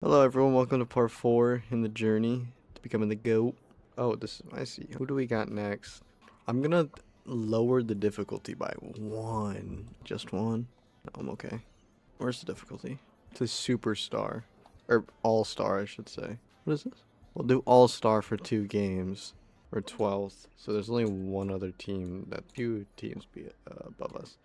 Hello everyone, welcome to part 4 in the journey to becoming the GOAT. Oh, I see. Who do we got next? I'm gonna lower the difficulty by 1. Just 1? No, I'm okay. Where's the difficulty? It's a superstar. Or all-star, I should say. What is this? We'll do all-star for 2 games. Or 12th. So there's only one other team, 2 teams be above us.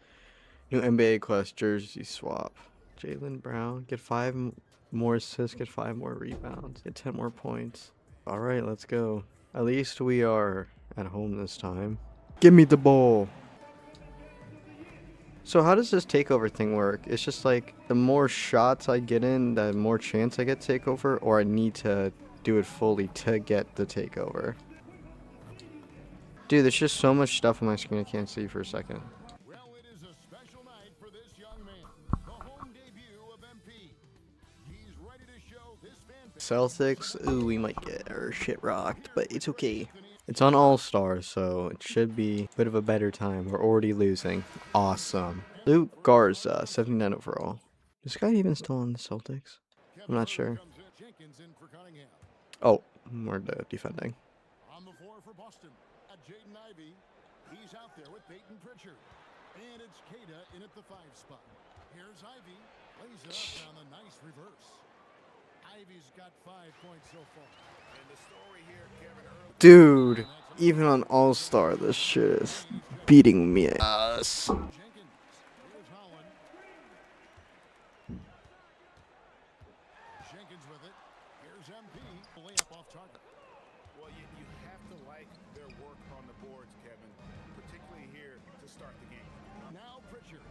New NBA Quest jersey swap. Jaylen Brown, get 5 more assists, get 5 more rebounds, get 10 more points. Alright, let's go. At least we are at home this time. Give me the ball. So how does this takeover thing work? It's just like the more shots I get in, the more chance I get takeover, or I need to do it fully to get the takeover. Dude, there's just so much stuff on my screen I can't see for a second. Well, it is a special night for this young man. The home debut of MP. He's ready to show this fan base. Celtics, ooh, we might get our shit rocked, but it's okay. It's on All-Stars, so it should be a bit of a better time. We're already losing. Awesome. Luke Garza, 79 overall. Is this guy even still on the Celtics? I'm not sure. Oh, we're defending. On the floor for Boston. Jaden Ivey. He's out there with Peyton Pritchard. And it's Kada in at the 5 spot. Here's Ivey. Plays it up on a nice reverse. Ivey's got 5 points so far. And the story here, Kevin Earl. Dude, even on All-Star, this shit is beating me ass. Jenkins. Here's Holland. Jenkins with it. Here's MP. Layup off target. Well, you have to like their work on the boards, Kevin, particularly here to start the game. Now Pritchard.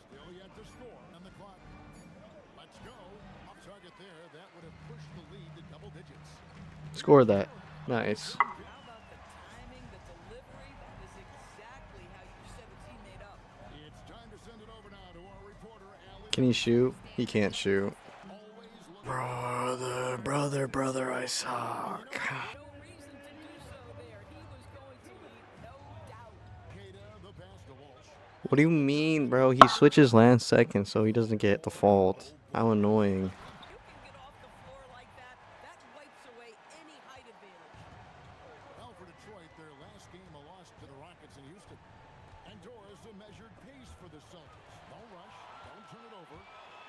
Still yet to score on the clock. Let's go. Off target there. That would have pushed the lead to double digits. Score that. Nice. How about the timing, the delivery? That is exactly how you set a teammate up. It's time to send it over now to our reporter, Allie. Can he shoot? He can't shoot. Always look Brother, I suck. No reason to do so there. He was going to lead, no doubt. Kada, the pass to Walsh. What do you mean, bro? He switches last second so he doesn't get the fault. How annoying. You can get off the floor like that. That wipes away any height advantage. Well, for Detroit, their last game a loss to the Rockets in Houston. And Dora's a measured pace for the Celtics. Don't rush, don't turn it over,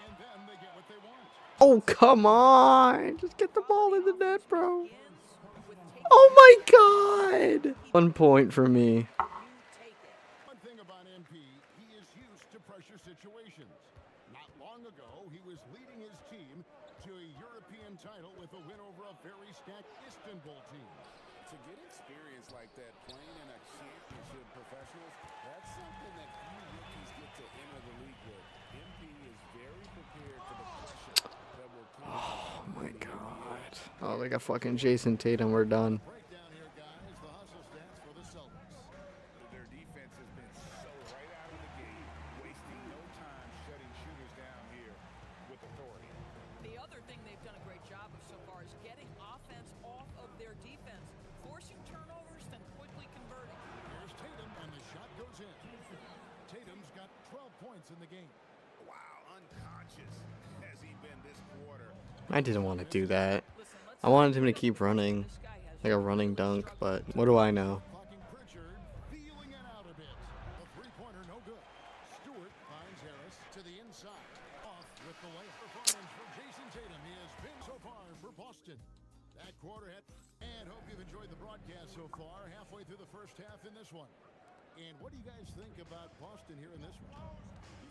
and then they get what they want. Oh, come on. Just get the ball in the net, bro. Oh my god. 1 point for me. One thing about MP, he is used to pressure situations. Not long ago, he was leading his team to a European title with a win over a very stacked Istanbul team. To get experience like that, playing in a championship professionals, that's something that few rookies get to enter the league with. MP is very prepared for the pressure that will come. Oh my god. Oh, they got fucking Jason Tatum. We're done. Breakdown here, guys. The hustle stats for the Celtics. Their defense has been so right out of the gate, wasting no time shutting shooters down here with authority. The other thing they've done a great job of so far is getting offense off of their defense, forcing turnovers, then quickly converting. Here's Tatum, and the shot goes in. Tatum's got 12 points in the game. Wow, unconscious has he been this quarter. I didn't want to do that. Listen, let's I wanted him to keep running. this guy has Like a running dunk, but what do I know? Clocking Pritchard, feeling it out a bit. The three-pointer, no good. Stewart finds Harris to the inside. Off with the layup. Performance for Jason Tatum. He has been so far for Boston. That quarter hit. And hope you've enjoyed the broadcast so far. Halfway through the first half in this one. And what do you guys think about Boston here in this one?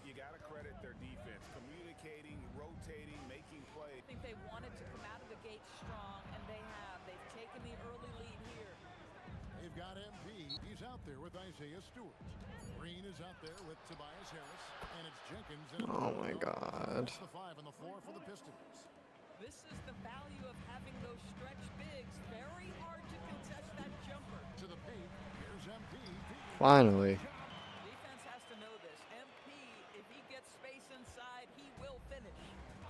You got to credit their defense, communicating, rotating, making plays. I think they wanted to come out of the gate strong, and they have. They've taken the early lead here. They've got MP. He's out there with Isaiah Stewart. Green is out there with Tobias Harris. And it's Jenkins. And Oh my god. that's the 5 on the floor for the Pistons. This is the value of having those stretch bigs. Very hard to contest that jumper. To the paint. Here's MP. Finally. Defense has to know this. MP, if he gets space inside, he will finish.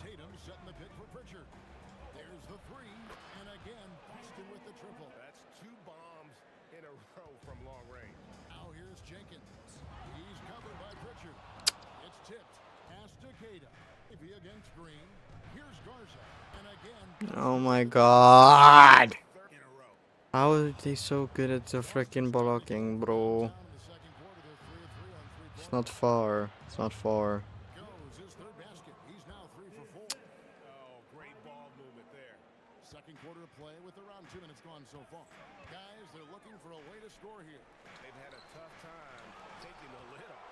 Tatum setting the pick for Pritchard. There's the 3. And again, Boston with the triple. That's 2 bombs in a row from long range. Now here's Jenkins. He's covered by Pritchard. It's tipped. Pass to Kada. Maybe against Green. Here's Garza. And Oh my god. In a row. How are they so good at the freaking blocking, bro? Down in the second quarter, they're 3 of 3 on It's three-point. not far. It's not far. Goes his third basket. He's now 3 for 4. Oh, great ball movement there. Second quarter of play with around 2 minutes gone so far. Guys, they're looking for a way to score here. They've had a tough time taking the lid off.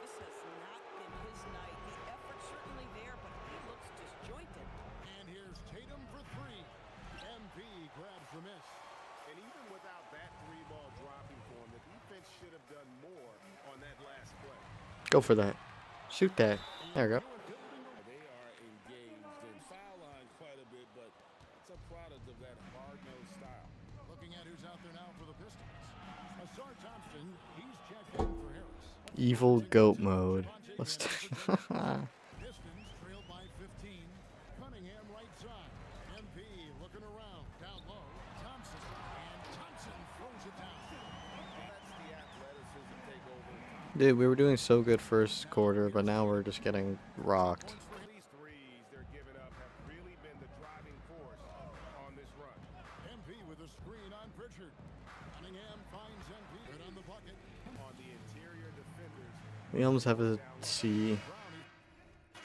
This has not been his night. The effort's certainly there, but he looks disjointed. And here's Tatum for 3. MP grabs the miss. And even without that three ball dropping for him, the defense should have done more on that last play. Go for that. Shoot that. There we go. They are engaged in foul line quite a bit, but it's a product of that hard-nosed style. Looking at who's out there now for the Pistons. Asar Thompson, he's checked in for Harris. Evil goat mode. Let's Pistons trailed by 15. Cunningham right side. MP looking around. Down low. Thompson. And Thompson throws it down. That's the athleticism take over. Dude, we were doing so good first quarter, but now we're just getting rocked. These threes they're giving up have really been the driving force on this run. MP with a screen on Pritchard. Cunningham finds MP. Good on the bucket. On the interior defenders, We almost have a C. Brownie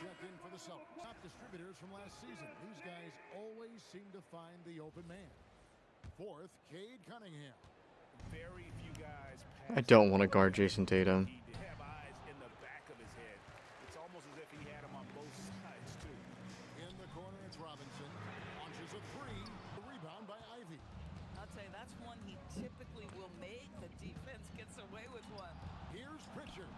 checked in for the Celtics. Top distributors from last season. These guys always seem to find the open man. Fourth, Cade Cunningham. very few guys I pass don't want to guard Jason Tatum. He did have eyes in the back of his head. It's almost as if he had him on both sides, too. In the corner, it's Robinson. Launches a 3. A rebound by Ivy. I'd say that's one he typically will make. The defense gets away with one. Here's Pritchard.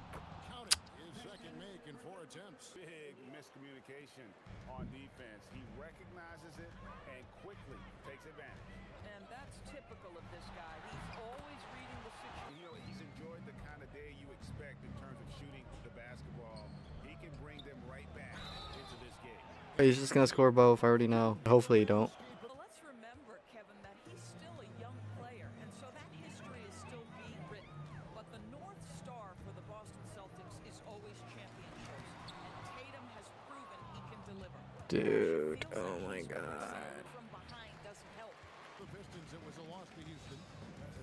Count it. His second make in 4 attempts. Big miscommunication on defense. He recognizes it and quickly takes advantage. And that's typical of this guy. He's always reading the situation. You know, he's enjoyed the kind of day you expect in terms of shooting the basketball. He can bring them right back into this game. He's just gonna score both. I already know. Hopefully you don't. But let's remember, Kevin, that he's still a young player, and so that history is still being written. But the North Star for the Boston Celtics is always championships, and Tatum has proven he can deliver. Dude, Feels oh like my he's god. from behind doesn't help. The Pistons, it was a loss to Houston.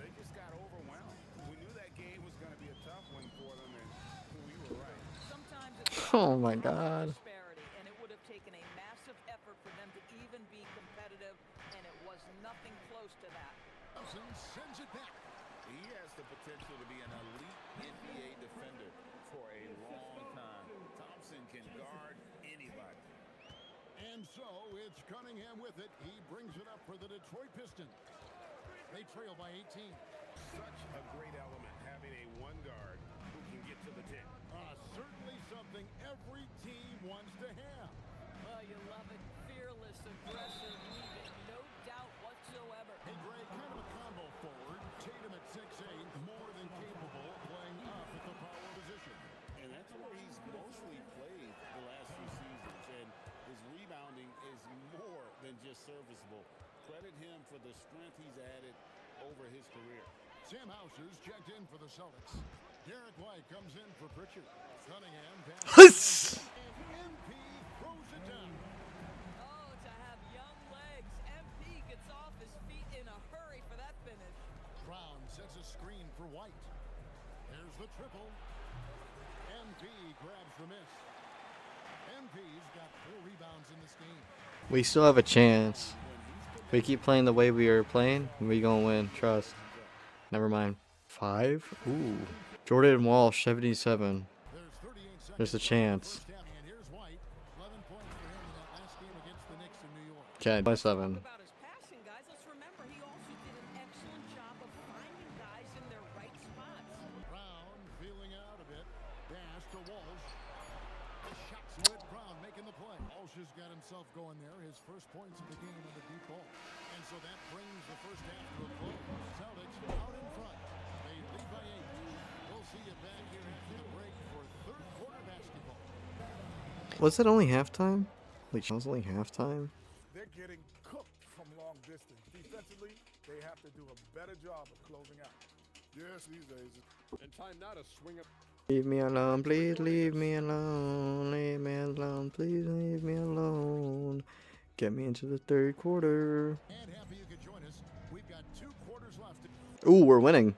They just got overwhelmed. We knew that game was going to be a tough one for them, and we were right. Sometimes it's Oh my god. disparity, and it would have taken a massive effort for them to even be competitive, and it was nothing close to that. Thompson sends it back. He has the potential to be an elite NBA defender for a long time. Thompson can guard anybody. And so it's Cunningham with it. He brings it up for the Detroit Pistons. They trail by 18. Such a great element having a one guard who can get to the 10. Certainly something every team wants to have. Oh, you love it. Fearless, aggressive, leaving no doubt whatsoever. Hey, Greg, kind of a combo forward. Tatum at 6'8", more than capable, playing up at the power position. And that's where he's mostly played the last few seasons. And his rebounding is more than just serviceable. Credit him for the strength he's added over his career. Sam Hauser's checked in for the Celtics. Derek White comes in for Pritchard. Cunningham passes. And MP throws it down. Oh, to have young legs. MP gets off his feet in a hurry for that finish. Brown sets a screen for White. There's the triple. MP grabs the miss. MP's got 4 rebounds in this game. We still have a chance. We keep playing the way we are playing, we gonna win. Trust. Never mind. 5? Ooh. Jordan Walsh, 77. There's 38 seconds. There's a chance. First half, and here's White. 11 points for him in that last game against the Knicks in New York. Okay, by 7. About his passing, guys. Let's remember he also did an excellent job of finding guys in their right spots. Brown feeling out a bit. Dash to Walsh. Shot split. Brown making the play. Walsh has got himself going there. His first points of the game on the deep ball. And so that brings the first half to a close. Celtics out in front. They lead by 8. We'll see you back here after the break for third quarter basketball. Was it only halftime? Wait, it was only halftime? They're getting cooked from long distance. Defensively, they have to do a better job of closing out. Yes, these days. And time now to swing it. Leave me alone, please leave me alone. Leave me alone, please leave me alone. Get me into the third quarter. And happy you could join us. We've got 2 quarters left. Ooh, we're winning.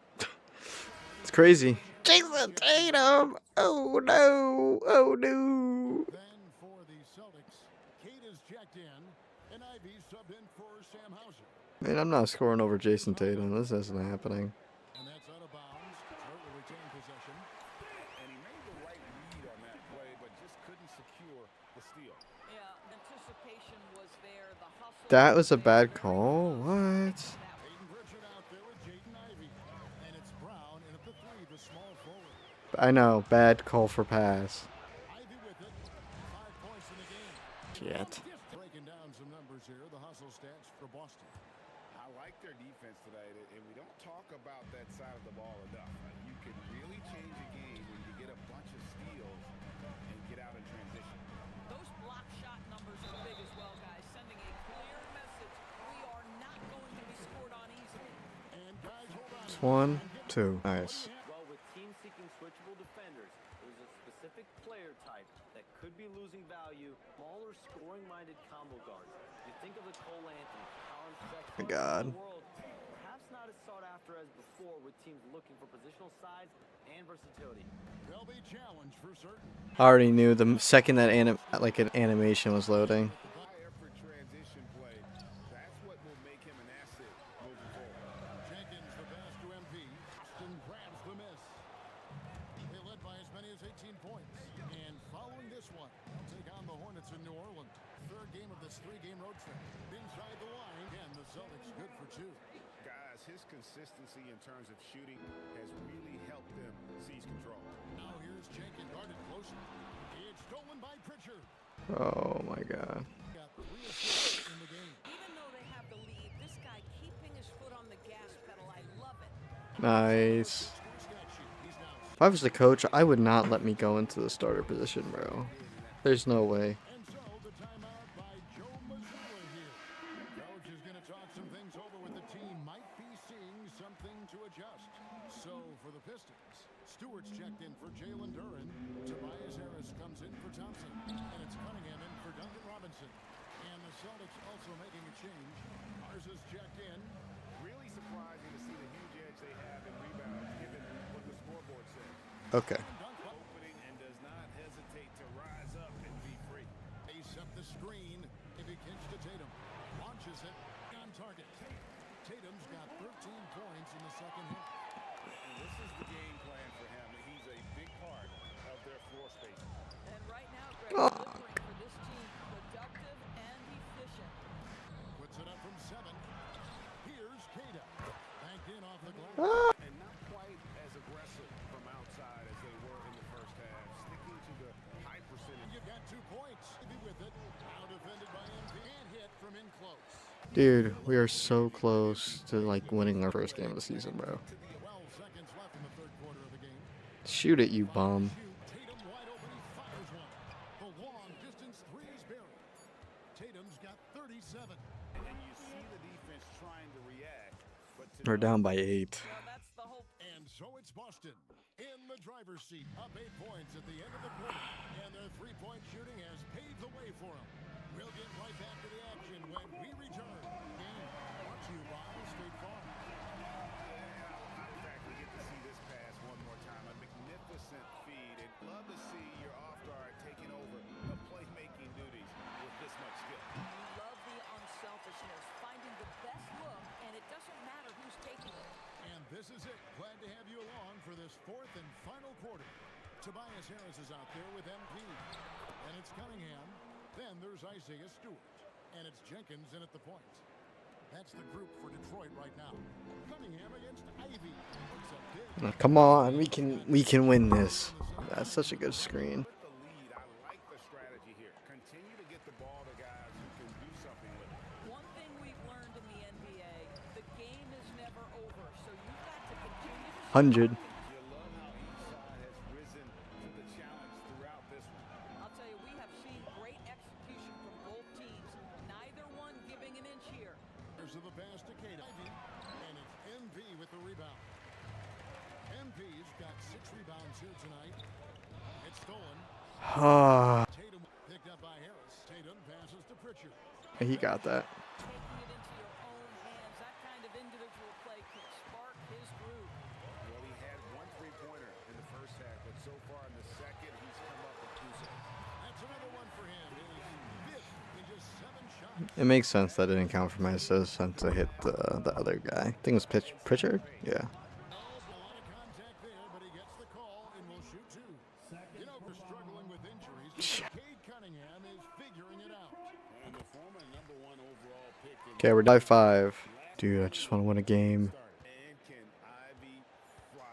It's crazy. Jason Tatum. Oh no. Oh no. Then for the Celtics, Kate is checked in, and Ivy subbed in for Sam Hauser. Man, I'm not scoring over Jason Tatum. This isn't happening. And that's out of bounds. Detroit will retain possession. And he made the right read on that play, but just couldn't secure the steal. Yeah, anticipation was there. The hustle. That was a bad call. What? Aiden Pritchard out there with Jaden Ivey. And it's Brown in at the 3, the small forward. I know. Bad call for pass. Ivy with it. 5 points in the game. Shit. Breaking down some numbers here. The hustle stats for Boston. I like their defense tonight, and we don't talk about that side of the ball enough. You can really change a game when you get a bunch of steals and get out in transition. Those block shot numbers are big as well, guys, sending a clear message. We are not going to be scored on easily. And guys, hold on. It's 1, 2. Nice. Well, with teams seeking switchable defenders, there's a specific player type that could be losing value. Smaller, scoring-minded combo guards. You think of the Cole Anthony, Colin Sexton, My God. of the world, perhaps not as sought after as before, with teams looking for positional size and versatility. They'll be challenged for certain. I already knew the second that an animation was loading. High effort transition play. That's what will make him an asset moving forward. Jenkins, the pass to MP. Boston grabs the miss. They led by as many as 18 points. And following this one, they'll take on the Hornets in New Orleans. Third game of this 3-game road trip. Inside the line, again, the Celtics good for 2. Guys, his consistency in terms of shooting has really helped them seize control. Now here's Jenkins guarded closer. It's stolen by Pritchard. Oh my God. Got 3 assists in the game. Even though they have the lead, this guy keeping his foot on the gas pedal, I love it. Nice. Stat sheet. He's now If I was the coach, I would not let me go into the starter position, bro. There's no way. And so the timeout by Joe Mazzulla here. Coach is going to talk some things over with the team. Might be seeing something to adjust. So for the Pistons, Stewart's checked in for Jalen Duren. Tobias Harris comes in for Thompson. And it's Cunningham in for Duncan Robinson. And the Celtics also making a change. Ours is checked in. Really surprising to see the huge edge they have in rebounds, given what the scoreboard says. Okay. Opening and does not hesitate to rise up and be free. Ace up the screen. If he kicks to Tatum. Launches it. On target. Tatum's got 13 points in the second half. And this is the game plan for him. He's a big part of their floor spacing. And right now, Greg, delivering for this team, productive and efficient. Puts it up from 7. Here's Kata. Banked in off the glass. And not quite as aggressive from outside as they were in the first half, sticking to the high percentage. You've got 2 points. Ivy with it. Now defended by MP. And hit from in close. Dude, we are so close to like winning our first game of the season, bro. 12 seconds left in the third quarter of the game. Shoot it, you bum. Tatum wide open. He fires one. The long distance 3 is buried. Tatum's got 37. And you see the defense trying to react, but to We're down by 8. Yeah, that's the hope. And so it's Boston in the driver's seat. Up 8 points at the end of the quarter. And their 3-point shooting has paved the way for them. We'll get right back to the action when we return. Game brought to you by State Farm. In fact, we get to see this pass one more time. A magnificent feed. And love to see your off guard taking over the playmaking duties with this much skill. You love the unselfishness, finding the best look, and it doesn't matter who's taking it. And this is it. Glad to have you along for this 4th and final quarter. Tobias Harris is out there with MP. And it's Cunningham. Then there's Isaiah Stewart. And it's Jenkins in at the point. That's the group for Detroit right now. Cunningham against Ivy. Looks a big Come on, we can win this. That's such a good screen. With the lead, I like the strategy here. Continue to get the ball to guys who can do something with it. One thing we've learned in the NBA, the game is never over, so you've got to continue to 100. You love how each side has risen to the challenge throughout this one. I'll tell you, we have seen great execution from both teams, neither one giving an inch here. There's the pass to Kate Ivy. And it's MP with the rebound. MP's got 6 rebounds here tonight. It's stolen. Ah. Tatum picked up by Harris. Tatum passes to Pritchard. He got that. Taking it into your own hands, that kind of individual play could spark his groove. Well, he had one three-pointer in the first half, but so far in the second, he's come up with two. That's another one for him. His fifth in just 7 shots. It makes sense that it didn't count for my assist since I hit the other guy. I think it was Pritchard. Yeah. A lot of contact there, but he gets the call and will shoot 2. You know, we're struggling with injuries. Cade Cunningham is figuring it out. And the former #1 overall pick in Okay, we're die 5. Dude, I just want to win a game. and can Ivy fly?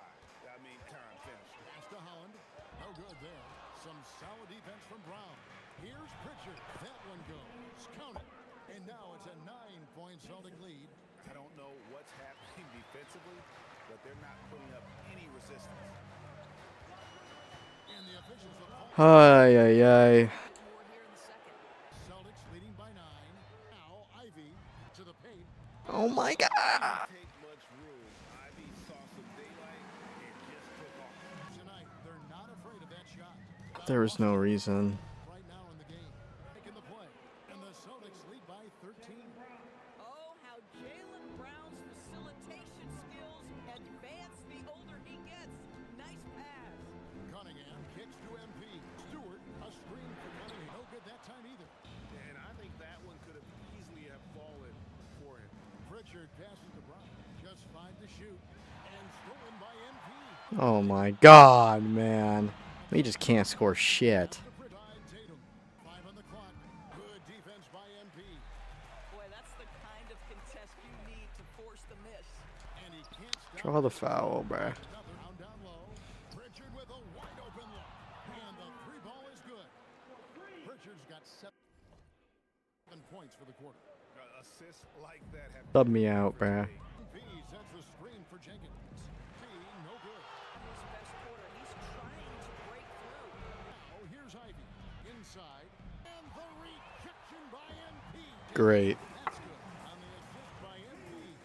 I mean, time finished. Pass to Holland. No good there. Some solid defense from Brown. Here's Pritchard. That one goes. Count it. And now it's a 9-point Celtic lead. I don't know what's happening defensively, but they're not putting up any resistance. And the officials have called Ay, ay, ay. More here in the second. Celtics leading by 9. Now Ivy to the paint. Oh my god. Take much room. Ivy saw some daylight and just took off. Tonight, they're not afraid of that shot. There was no reason. Right now in the game. Making the play. And the Celtics lead by 13. Oh, how Jaylen Brown's facilitation skills advance the older he gets. Nice pass. Cunningham kicks to MP. Stewart, a screen for Cunningham. No good that time either. And I think that one could have easily have fallen for him. Pritchard passes to Brown. Just 5 to shoot. And stolen by MP. Oh my god, man. We just can't score shit. By Tatum. 5 on the clock. Good defense by MP. Boy, that's the kind of contest you need to force the miss. And he can't stop. Draw the foul, bruh. Another round down low. Pritchard with a wide open look. And the 3 ball is good. Pritchard's got 7 points for the quarter. Assists like that have Sub me out, bruh. MP sets the screen for Jenkins. P, no good. His best quarter, he's trying to break through. Now here's Ivy. Inside. And the rejection by MP. Great. That's good. On the assist by MP.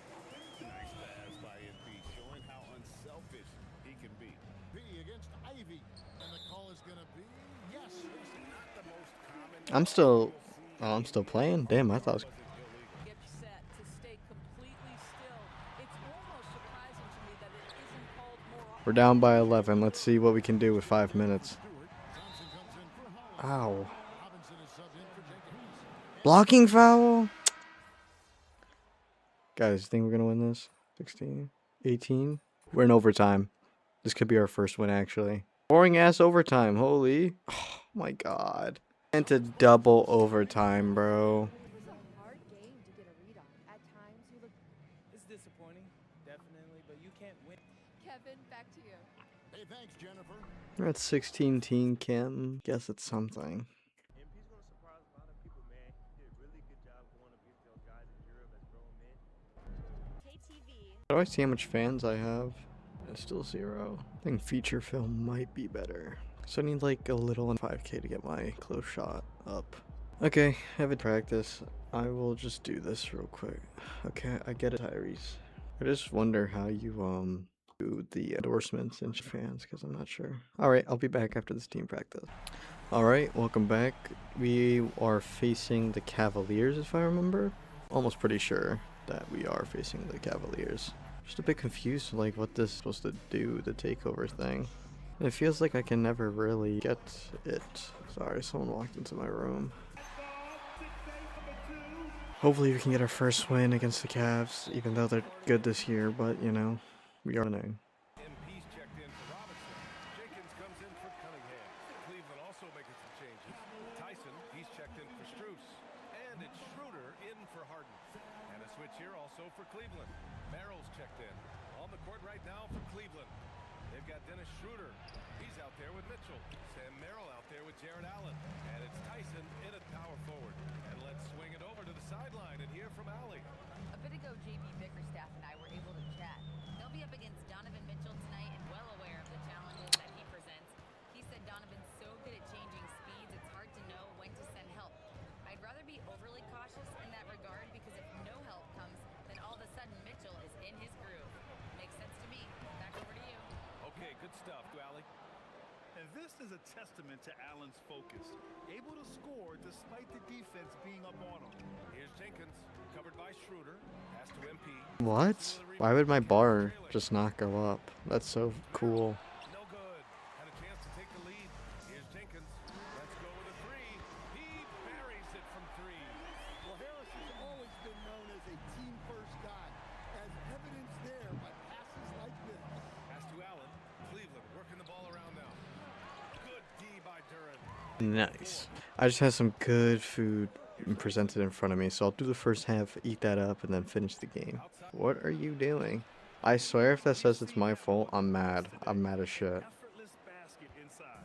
nice pass by MP, showing how unselfish he can be. B against Ivy. And the call is going to be yes. Not the most common. I'm still playing. Damn, I thought it was. Get set to stay completely still. It's almost surprising to me that it isn't called more often. We're down by 11. Let's see what we can do with 5 minutes. Stewart. Thompson comes in for Holland. Ow. Robinson is subbed in for Jenkins. Blocking foul? Guys, think we're going to win this? 16, 18? We're in overtime. This could be our first win, actually. Boring ass overtime. Holy. Oh my god. And to double overtime, bro. It was a hard game to get a read on. At times, you look. It's disappointing, definitely, but you can't win. Kevin, back to you. Hey, thanks, Jennifer. We're at 16 team Kim. Guess it's something. MP's gonna surprise a lot of people, man. He did a really good job going against those guys in Europe as grown men. KTV. How do I see how much fans I have? It's still 0. I think feature film might be better. So I need like a little on 5K to get my close shot up. Okay, I have a practice. I will just do this real quick. Okay, I get it, Tyrese. I just wonder how you do the endorsements and fans, because I'm not sure. Alright, I'll be back after this team practice. Alright, welcome back. We are facing the Cavaliers, if I remember. Almost pretty sure that we are facing the Cavaliers. Just a bit confused like what this is supposed to do, the takeover thing. It feels like I can never really get it. Sorry, someone walked into my room. Hopefully we can get our first win against the Cavs, even though they're good this year, but you know, we are winning. MP's checked in for Robinson. Jenkins comes in for Cunningham. Cleveland also making some changes. Tyson, he's checked in for Strus. And it's Schroeder in for Harden. And a switch here also for Cleveland. Merrill's checked in. On the court right now for Cleveland. They've got Dennis Schroeder. He's out there with Mitchell. Sam Merrill out there with Jared Allen. And it's Tyson in at power forward. And let's swing it over to the sideline and hear from Allie. A bit ago, JB Bickerstaff and I were able to chat. They'll be up against Donovan Mitchell tonight and well aware of the challenges that he presents. He said Donovan's so good at changing speeds, it's hard to know when to send help. I'd rather be overly cautious in that regard because if no help comes, then all of a sudden Mitchell is in his groove. Makes sense to me. Back over to you. Okay, good stuff, Allie. And this is a testament to Allen's focus. Able to score despite the defense being up on him. Here's Jenkins, covered by Schroeder. Pass to MP. What? Why would my bar just not go up? That's so cool. No good. Had a chance to take the lead. Here's Jenkins. Let's go with a three. He buries it from three. Well, Harris has always been known as a team-first guy, as evidenced there by passes like this. Pass to Allen. Cleveland working the ball around now. Good D by Duran. Nice. I just had some good food presented in front of me, so I'll do the first half, eat that up, and then finish the game. What are you doing? I swear if that says it's my fault, I'm mad. I'm mad as shit. Effortless basket inside.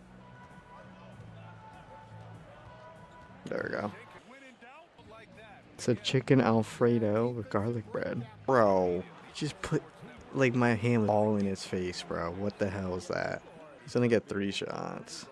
There we go. When in doubt, like that. It's a chicken Alfredo with garlic bread. Bro, just put, like, my hand all in his face, bro. What the hell is that? He's gonna get 3 shots.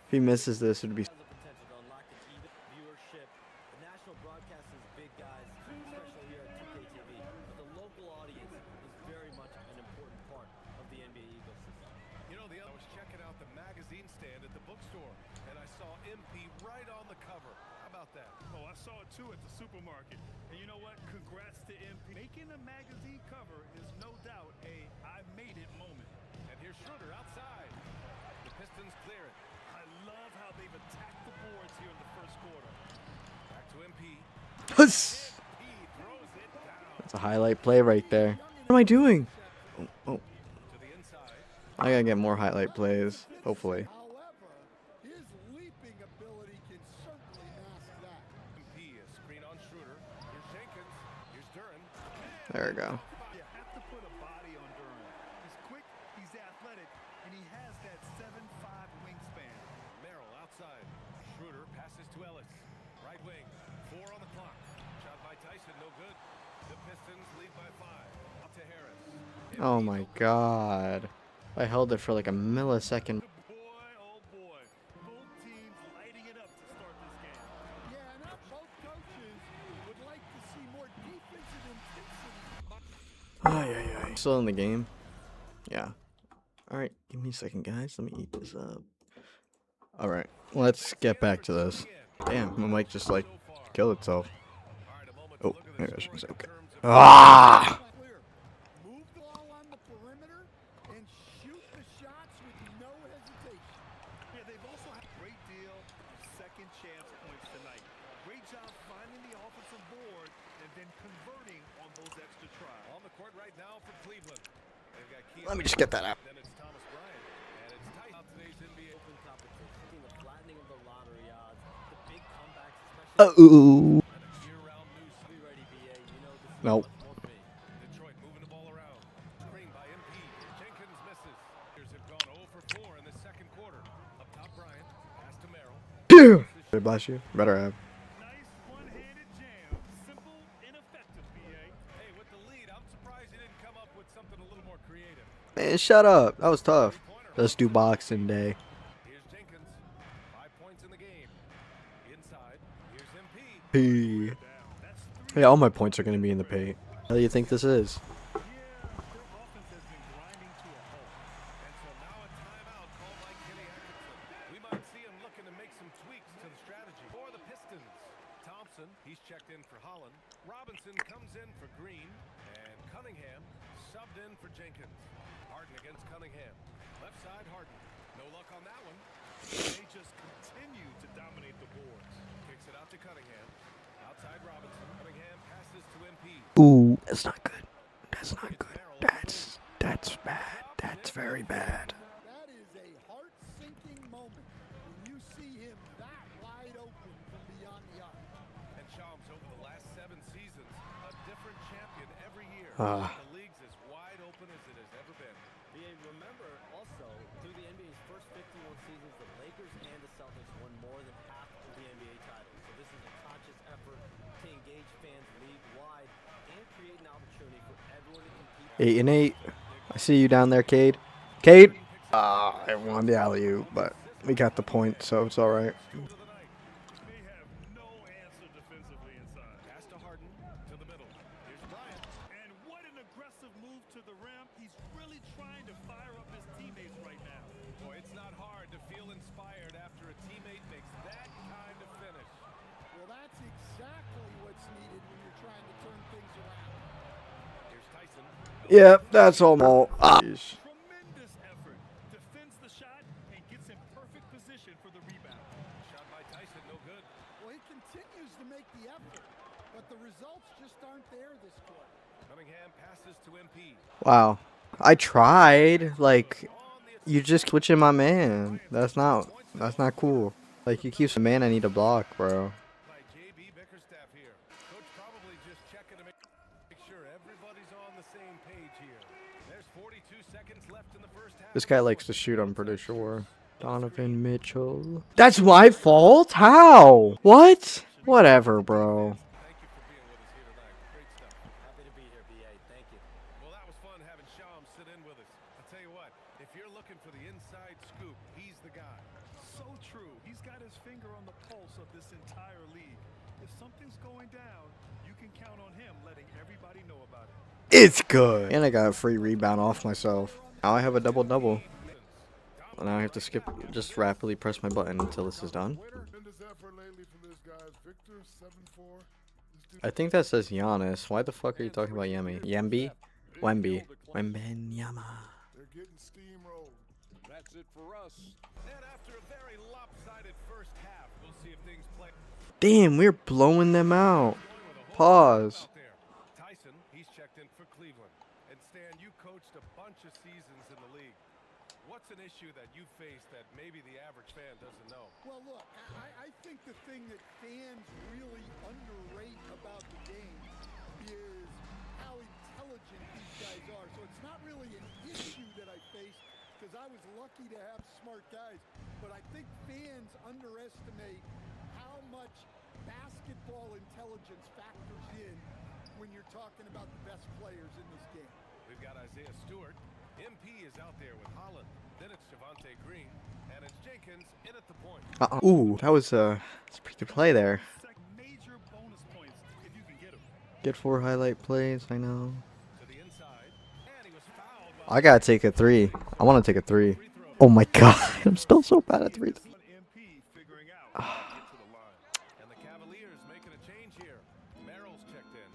If he misses this, it would be... Viewership. The national broadcast is big, guys, especially here at 2K TV. But the local audience is very much an important part of the NBA ecosystem. You know, I was checking out the magazine stand at the bookstore, and I saw MP right on the cover. How about that? Oh, I saw it too at the supermarket. And you know what? Congrats to MP. Making a magazine cover is no doubt a I made it moment. And here's Schroeder outside. The Pistons clear it. I love how they've attacked the boards here in the first quarter. Back to MP. Puss! He throws it down That's a highlight play right there. What am I doing? Oh, to the inside. I gotta get more highlight plays, hopefully. However, his leaping ability can certainly mask that. MP is screen on Schroeder. Here's Jenkins. Here's Duran. There we go. You have to put a body on Durham. He's quick, he's athletic, and he has that 7'5" wingspan. Merrill outside. Schroeder passes to Ellis. Right wing. 4 on the clock. Shot by Tyson. No good. The Pistons lead by 5. Up to Harris. Oh my god. I held it for like a millisecond. Boy, oh boy. Both teams lighting it up to start this game. Yeah, and both coaches would like to see more defensive intensity. Ay, ay, ay. Still in the game? Yeah. Alright, give me a second, guys. Let me eat this up. Alright, let's get back to this. Damn, my mic just like killed itself. Oh, maybe I should say okay. Ah! Clear. Move the ball on the perimeter and shoot the shots with no hesitation. Yeah, they've also had a great deal of second chance points tonight. Great job finding the offensive board and then converting on those extra tries. On the court right now for Cleveland. They've got Keith. Let me just get that out. Then it's Thomas Bryant. And it's tight out today's NBA. Open competition, the flattening of the lottery odds, the big comebacks, especially Ooh. Year-round news. be ready, BA. You know this is Nope. much more for me. Detroit moving the ball around. Screen by MP. Jenkins misses. Here's have gone 0 for 4 in the second quarter. Up top, Bryant. Pass to Merrill. Bless you. Better have. Nice one-handed jam. Simple and effective, BA. Hey, with the lead, I'm surprised he didn't come up with something a little more creative. Man, shut up. That was tough. Let's do boxing day. Here's Jenkins. 5 points in the game. Inside. Here's MP. P. Yeah, all my points are going to be in the paint. How do you think this is? Yeah, their offense has been grinding to a halt. And so now a timeout called by Kenny Atkinson. We might see him looking to make some tweaks to the strategy for the Pistons. Thompson, he's checked in for Holland. Robinson comes in for Green. And Cunningham subbed in for Jenkins. Harden against Cunningham. Left side, Harden. No luck on that one. They just continue to dominate the boards. Kicks it out to Cunningham. Outside Robinson. Cunningham passes to MP. Ooh, that's not good. That's not good. That's bad. That's very bad. That is a heart-sinking moment when you see him that wide open from beyond the arc. And Shams, over the last 7 seasons, a different champion every year. Ah. The league's as wide open as it has ever been. BA, remember also, through the NBA's first 51 seasons, the Lakers and the Celtics won more than half of the NBA titles. So this is a conscious effort to engage fans league-wide and create an opportunity for everyone to compete. 8 and 8. I see you down there, Cade. Cade. I won the alley-oop, but we got the point, so it's all right. They have no answer defensively inside. Pass to Harden to the middle. Here's Bryant. And what an aggressive to the rim. He's really trying to fire up his teammates right now. Boy, it's not hard to feel inspired after a teammate makes that kind of finish. Well, that's exactly what's needed when you're trying to turn things around. Here's Tyson. Yep, that's almost. Tremendous effort. Defends the shot and gets in perfect position for the rebound. Shot by Tyson, no good. Well, he continues to make the effort, but the results just aren't there this quarter. Cunningham passes to MP. Wow. I tried. Like, you just switching my man. That's not cool. Like, you keep some man I need to block, bro. By JB Bickerstaff here. Coach probably just checking to make sure everybody's on the same page here. There's 42 seconds left in the first half. This guy likes to shoot, I'm pretty sure. Donovan Mitchell. That's my fault? How? What? Whatever, bro. Thank you for being with us here tonight. Great stuff. Happy to be here, BA. Thank you. Well, that was fun having Sham sit in with us. I'll tell you what, if you're looking for the inside scoop, he's the guy. So true. He's got his finger on the pulse of this entire league. If something's going down, you can count on him letting everybody know about it. It's good. And I got a free rebound off myself. Now I have a double-double. And now I have to skip, just rapidly press my button until this is done. I think that says Giannis. Why the fuck are you talking about Yemi? Yemby? Wemby. Wembenyama. They're getting steamrolled. That's it for us. And after a very lopsided first half, we'll see if things play. Damn, we're blowing them out. Pause. Out there. Tyson, he's checked in for Cleveland. And Stan, you coached a bunch of seasons in the league. What's an issue that you face that maybe the average fan doesn't know? Well, look, I think the thing that fans really underrate about the game is how intelligent these guys are. So it's not really an issue that I face because I was lucky to have smart guys. But I think fans underestimate how much basketball intelligence factors in when you're talking about the best players in this game. We've got Isaiah Stewart. MP is out there with Holland. Then it's Javante Green. And it's Jenkins in at the point. Ooh, that was it's a pretty good play there. Major bonus points if you can get him. Get 4 highlight plays, I know. To the inside. And he was fouled by I gotta take a 3. I wanna take a 3. Oh my god, I'm still so bad at 3. MP figuring out how to get to the line. And the Cavaliers making a change here. Merrill's checked in.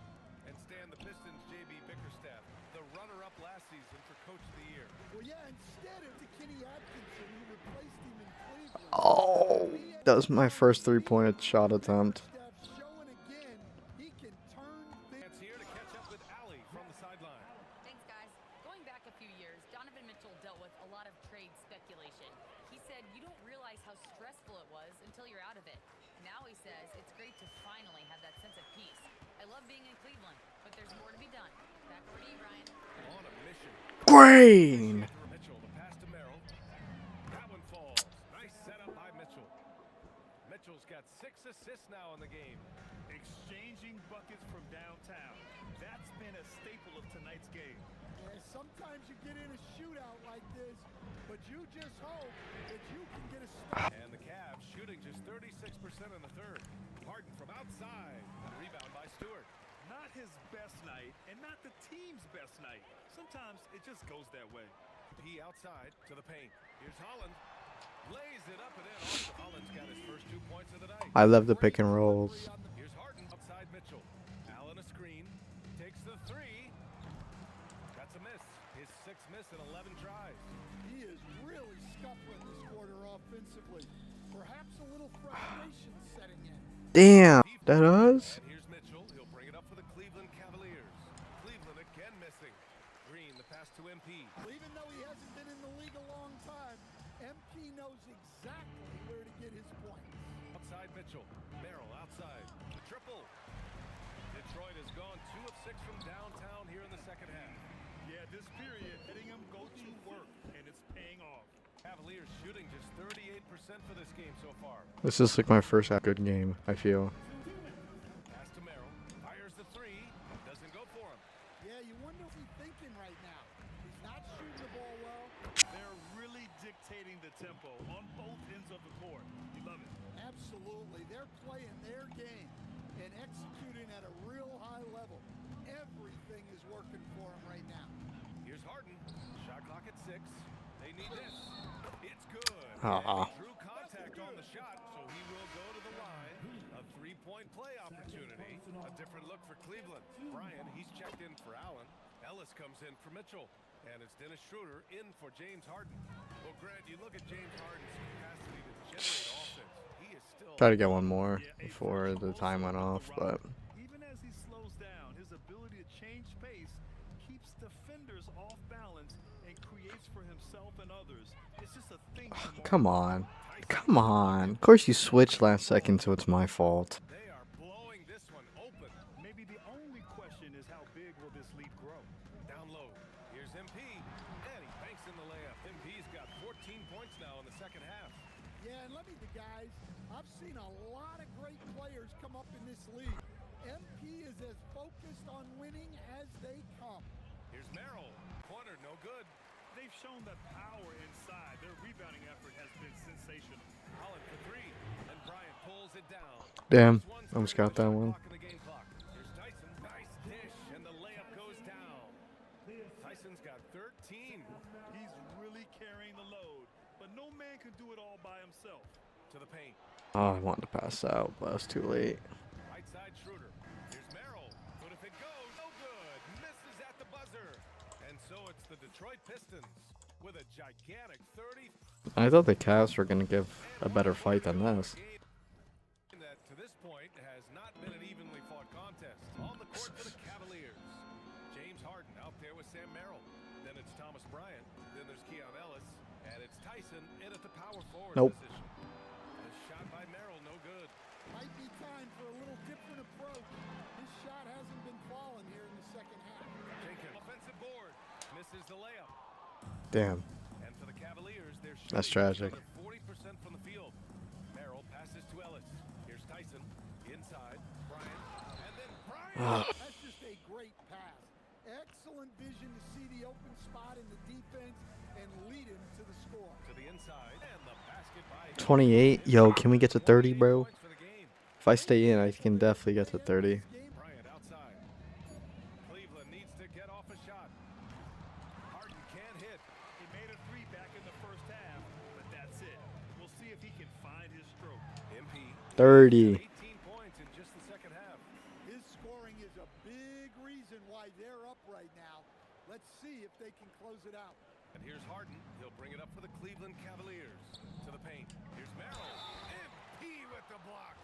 And Stan, the Pistons, JB Bickerstaff, the runner-up last season for Coach of the Year. Well, yeah, instead of Kenny Atkinson, who replaced him in Cleveland. Oh, that was my first 3-point shot attempt. Showing again, he can turn things. It's here to catch up with Allie from the sideline. Thanks, guys. Going back a few years, Donovan Mitchell dealt with a lot of trade speculation. He said you don't realize how stressful it was until you're out of it. Now he says it's great to finally have that sense of peace. I love being in Cleveland, but there's more to be done. Back over to you, Ryan. On a mission. Green! Mitchell, the pass to Merrill. That one falls. Nice setup by Mitchell. Mitchell's got 6 assists now in the game. Exchanging buckets from downtown. That's been a staple of tonight's game. Yeah, sometimes you get in a shootout like this, but you just hope that you can get a stop. And the Cavs shooting just 36% in the third. Harden from outside. Rebound by Stewart. Not his best night, and not the team's best night. Sometimes it just goes that way. He outside to the paint. Here's Holland. Lays it up and in. Also, Holland's got his first 2 points of the night. I love the pick and rolls. Here's Harden outside Mitchell. Allen a screen. Takes the 3. That's a miss. His 6th miss in 11 tries. He is really scuffling this quarter offensively. Perhaps a little frustration setting in. Damn, that us? And here's Mitchell. He'll bring it up for the Cleveland Cavaliers. Cleveland again missing. Green, the pass to MP. Even though he hasn't been in the league a long time, MP knows exactly where to get his points. Outside Mitchell. Merrill outside. The triple. Detroit has gone 2 of 6 from downtown here in the second half. Yeah, this period, hitting him go to work, and it's paying off. Cavaliers shooting just 38% for this game so far. This is like my first good game, I feel. Pass to Merrill. Fires the 3. Doesn't go for him. Yeah, you wonder what he's thinking right now. He's not shooting the ball well. They're really dictating the tempo on both ends of the court. You love it. Absolutely. They're playing their game and executing at a real high level. Everything is working for him right now. at 6. They need this. It's good. Ah. He drew contact on the shot, so he will go to the line. A 3-point play opportunity. A different look for Cleveland. Brian, he's checked in for Allen. Ellis comes in for Mitchell. And it's Dennis Schroeder in for James Harden. Well, Grant, you look at James Harden's capacity to generate offense. He is still... Try to get one more before the time went off, but Even as he slows down, his ability to change pace keeps defenders off balance and creates for himself and others. It's just a thing. come on. Come on. Of course you switched last second, so it's my fault. They are blowing this one open. Maybe the only question is how big will this lead grow? Down low. Here's MP. And he banks in the layup. MP's got 14 points now in the second half. Yeah, and let me, the guys, I've seen a lot of great players come up in this league. MP is as focused on winning as they come. Here's Merrill. Corner, no good. They've shown that power inside. Their rebounding effort has been sensational. Holland for 3. And Bryant pulls it down. Damn. Almost got that one. Here's Tyson. Nice dish. And the layup goes down. Tyson's got 13. He's really carrying the load, but no man can do it all by himself. To the paint. Oh, I wanted to pass out, but I was too late. Right side Schroeder. Here's Merrill. But if it goes, no good. Misses at the buzzer. And so it's the Detroit Pistons with a gigantic 30. I thought the Cavs were going to give a better fight than this. That to this point has not been an evenly fought contest. On the court for the Cavaliers. James Harden out there with Sam Merrill. Then it's Thomas Bryant. Then there's Keon Ellis. And it's Tyson in at the power forward Nope. position. A shot by Merrill, no good. Might be time for a little different approach. His shot hasn't been falling here in the second half. Jenkins, offensive board. Misses the layup. Damn. And for the Cavaliers, they're That's shooting tragic. another 40% from the field. Merrill passes to Ellis. Here's Tyson. Inside. Bryant. And then Bryant. That's just a great pass. Excellent vision to see the open spot in the defense and lead him to the score. To the inside. And the basket by 28. Yo, can we get to 30, bro? points for the game. If I stay in, I can definitely get to 30. Bryant outside. Cleveland needs to get off a shot. Harden can't hit. He made a 3 back in the first half, but that's it. We'll see if he can find his stroke. MP. 30. 18 points in just the second half. His scoring is a big reason why they're up right now. Let's see if they can close it out. And here's Harden. He'll bring it up for the Cleveland Cavaliers. To the paint. Here's Merrill. MP with the block.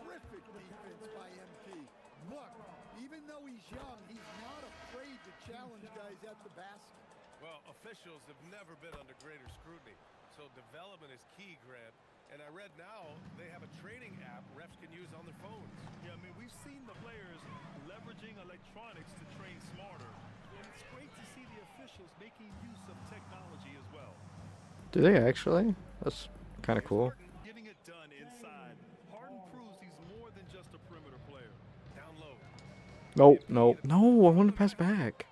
Terrific defense by MP. Look, even though he's young, he's not afraid to challenge guys at the basket. Well, officials have never been under greater scrutiny. So development is key, Grant. And I read now they have a training app refs can use on their phones. Yeah, I mean, we've seen the players leveraging electronics to train smarter. And it's great to see the officials making use of technology as well. Do they actually? That's kind of cool. Getting it done inside. Harden proves he's more than just a perimeter player. Down low. Nope, nope. No, I want to pass back.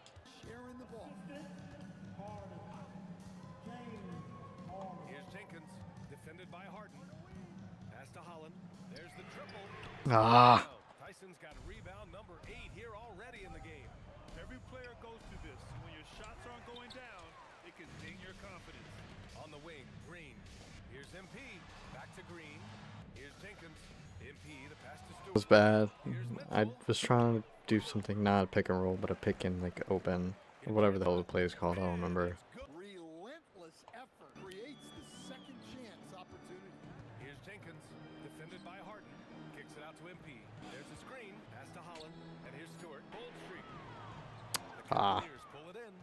Sharing the ball. Here's Jenkins. Defended by Harden. Pass to Holland. There's the triple. Ah. Tyson's got rebound number 8 here already in the game. Every player goes through this. When your shots aren't going down, it can ding your confidence. On the wing, Green. Here's MP. Back to Green. Here's Jenkins. MP, the pass to Stewart. It was bad. I was trying to do something, not a pick and roll, but a pick and like open. Or whatever the hell the play is called. I don't remember. Relentless effort creates the second chance opportunity. Here's Jenkins. Defended by Harden. Kicks it out to MP. There's a screen. Pass to Holland. And here's Stewart. Bold streak. The Ah. Cavaliers pull it in.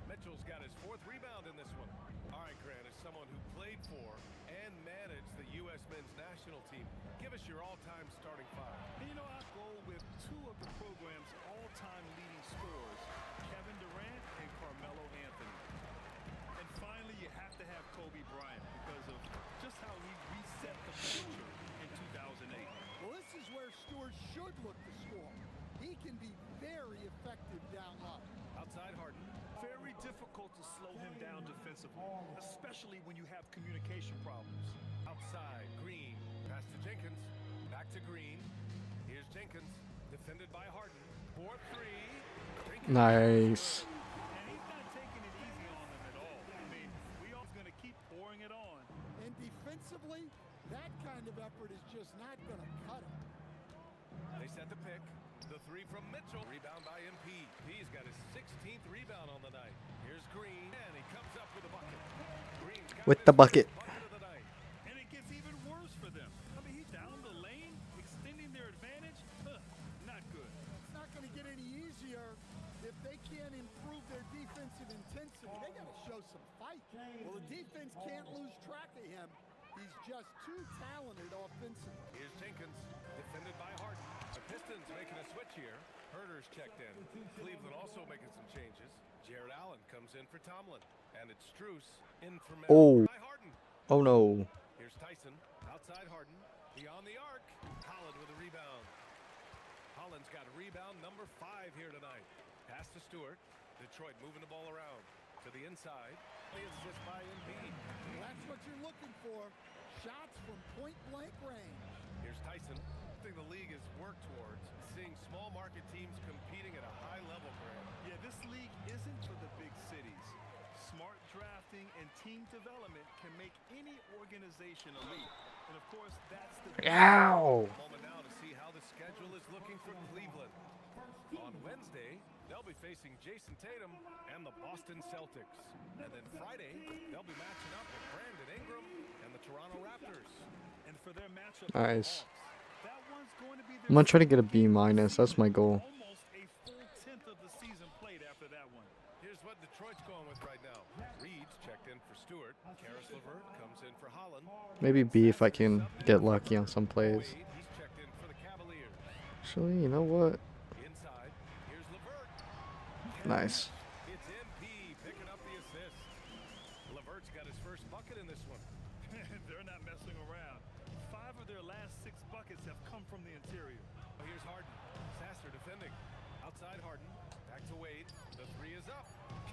Mitchell's got his 4th rebound in this one. All right, Grant, as someone who played for and managed the U.S. men's national team, give us your all-time starting 5. And you know, I'll go with 2 of the program's all-time leading scorers, Kevin Durant and Carmelo Anthony. And finally, you have to have Kobe Bryant because of just how he reset the culture in 2008. Well, this is where Stewart should look to score. He can be very effective down low. Outside Harden. Very difficult to slow him down defensively, especially when you have communication problems. Outside, Green. Pass to Jenkins. Back to Green. Here's Jenkins. Defended by Harden. 4-3. Jenkins. Nice. And he's not taking it easy on them pick. The three from Mitchell. Rebound by MP. He's got his 16th rebound on the night. Here's Green, and he comes up with a bucket. Green's got With his the bucket. first bucket of the night. And it gets even worse for them. I mean, he's down the lane, extending their advantage. Not good. It's not going to get any easier if they can't improve their defensive intensity. They got to show some fight. Well, the defense can't lose track of him. He's just too talented offensively. Here's Jenkins, defended by Harden. The Pistons making a switch here. Herder's checked in. Cleveland also making some changes. Jared Allen comes in for Tomlin. And it's Strus in for Oh. by Harden. Oh no. Here's Tyson, outside Harden. Beyond the arc. Holland with a rebound. Holland's got a rebound number 5 here tonight. Pass to Stewart. Detroit moving the ball around. To the inside. The assist by Embiid. Well, that's what you're looking for. Shots from point-blank range. Here's Tyson. Something the league has worked towards. Seeing small market teams competing at a high level, Graham. Yeah, this league isn't for the big cities. Smart drafting and team development can make any organization elite. And of course, that's the Ow. Moment now to see how the schedule is looking for Cleveland. On Wednesday, they'll be facing Jason Tatum and the Boston Celtics. And then Friday, they'll be matching up with Brandon Ingram and the Toronto Raptors. And for their matchup, Nice. that one's going to be I'm gonna try to get a B minus. That's my goal. almost a full tenth of the season played after that one. Here's what Detroit's going with right now. Reed's checked in for Stewart. Karis LeVert comes in for Holland. Maybe B if I can get lucky on some plays. Wade, he's checked in for the Cavaliers. Actually, you know what? Inside, here's LeVert. Nice. It's MP picking up the assist. LeVert's got his first bucket in this one. They're not messing around. 5 of their last 6 buckets have come from the interior. Here's Harden. Sasser defending. Outside Harden. Back to Wade. The 3 is up.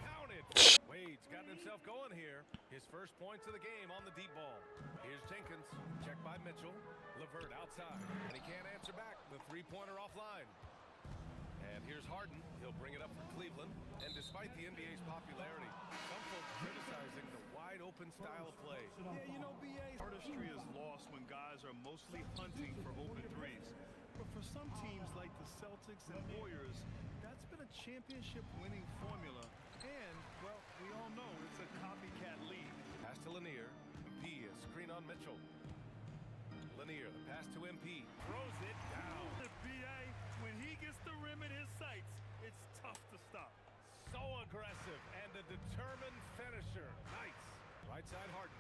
Count it. Wade's gotten himself going here. His first points of the game on the deep ball. Here's Jenkins. Checked by Mitchell. LeVert outside. And he can't answer back. The 3-pointer offline. And here's Harden. He'll bring it up for Cleveland. And despite the NBA's popularity, some folks criticizing the wide-open style of play. Yeah, you know, BA, artistry is lost when guys are mostly hunting for open threes. But for some teams like the Celtics and Warriors, that's been a championship-winning formula. And, well, we all know it's a copycat league. Pass to Lanier. MP is screen on Mitchell. Lanier, the pass to MP. Throws it down. The BA, when he gets the rim in his sights, it's tough to stop. So aggressive and a determined finisher. Nice. Right side Harden.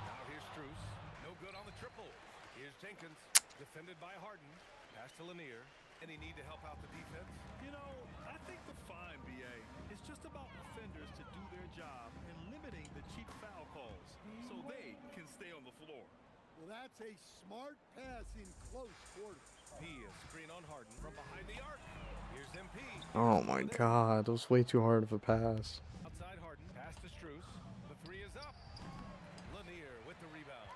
Now here's Strus. No good on the triple. Here's Jenkins. Defended by Harden. Pass to Lanier. Any need to help out the defense? You know, I think the fine, BA, is just about offenders to do their job and limiting the cheap foul calls so they can stay on the floor. Well, that's a smart pass in close quarters. P is screen on Harden from behind the arc. Here's MP. Oh my god, that was way too hard of a pass. Outside Harden. Pass to Strus. The 3 is up. Lanier with the rebound.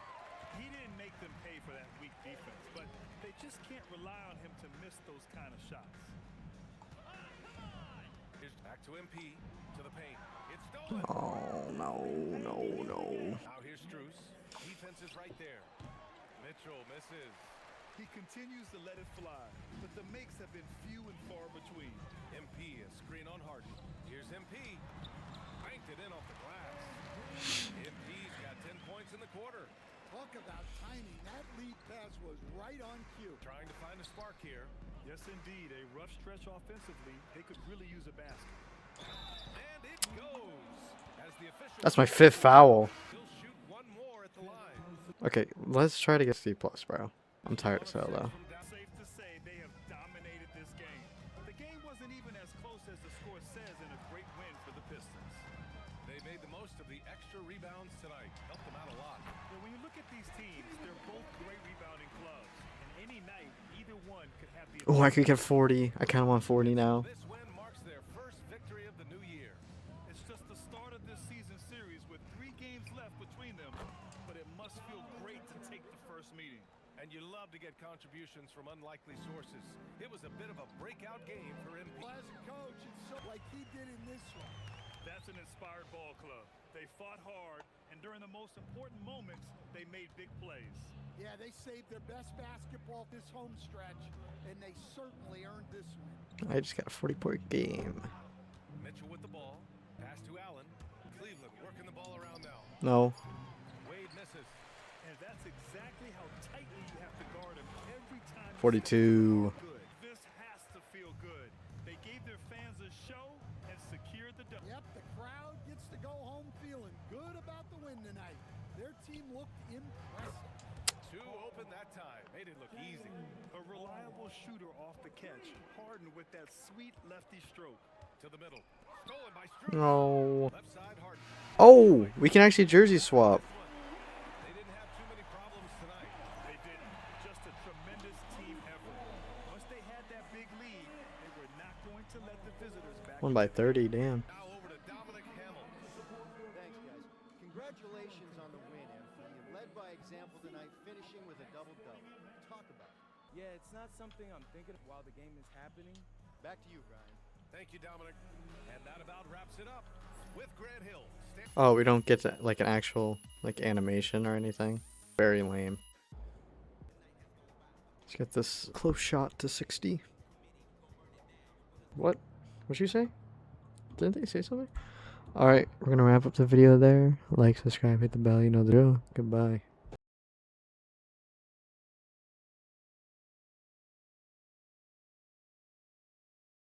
He didn't make them pay for that weak defense, but they just can't rely on him to miss those kind of shots. Here's back to MP. To the paint. It's stolen. Oh no, no, no. Now here's Strus. Defense is right there. Mitchell misses. He continues to let it fly, but the makes have been few and far between. MP is screen on Harden. Here's MP. Banked it in off the glass. MP's got 10 points in the quarter. Talk about timing. That lead pass was right on cue. Trying to find a spark here. Yes, indeed. A rough stretch offensively. They could really use a basket. And it goes. As the official That's my 5th foul. he'll shoot one more at the line. Okay, let's try to get C+, bro. I'm tired as hell, though. Safe to say they have dominated this game. The game wasn't even as close as the score says in a great win for the Pistons. They made the most of the extra rebounds tonight. Helped them out a lot. But when you look at these teams, they're both great rebounding clubs. And any night, either one could have the... Oh, I could get 40. I kind of want 40 now. This win marks their first victory of the new year. It's just the start of this season series with 3 games left between them. But it must feel great to take the first meeting. And you love to get contributions from unlikely sources. It was a bit of a breakout game for MP. Well, as a coach, it's so like he did in this one. That's an inspired ball club. They fought hard, And during the most important moments, they made big plays. Yeah, they saved their best basketball this home stretch, and they certainly earned this one. I just got a 40-point game. Mitchell with the ball. Pass to Allen. Cleveland working the ball around now. No. Wade misses. And that's exactly how tightly you have to guard him every time. 42. Good. This has to feel good. They gave their fans a show and secured the dub. Yep, the crowd gets to go home feeling good about the win tonight. Their team looked impressive. Two open that time. Made it look easy. A reliable shooter off the catch. Harden with that sweet lefty stroke. To the middle. Stolen by Struz. No. Left side Harden. Oh, we can actually jersey swap. They didn't have too many problems tonight. They didn't. Just a tremendous team effort. Once they had that big lead, they were not going to let the visitors back. Won by 30, damn. Now over to Dominic Hamels. Thanks, guys. Congratulations on the win, Anthony. You led by example tonight, finishing with a double-double. Talk about it. Yeah, it's not something I'm thinking of while the game is happening. Back to you, Brian. Thank you, Dominic. And that about wraps it up with Grant Hill. Oh, we don't get to, like an actual like animation or anything. Very lame. Let's get this close shot to 60. What? What'd you say? Didn't they say something? Alright, we're gonna wrap up the video there. Like, subscribe, hit the bell, you know the drill. Goodbye.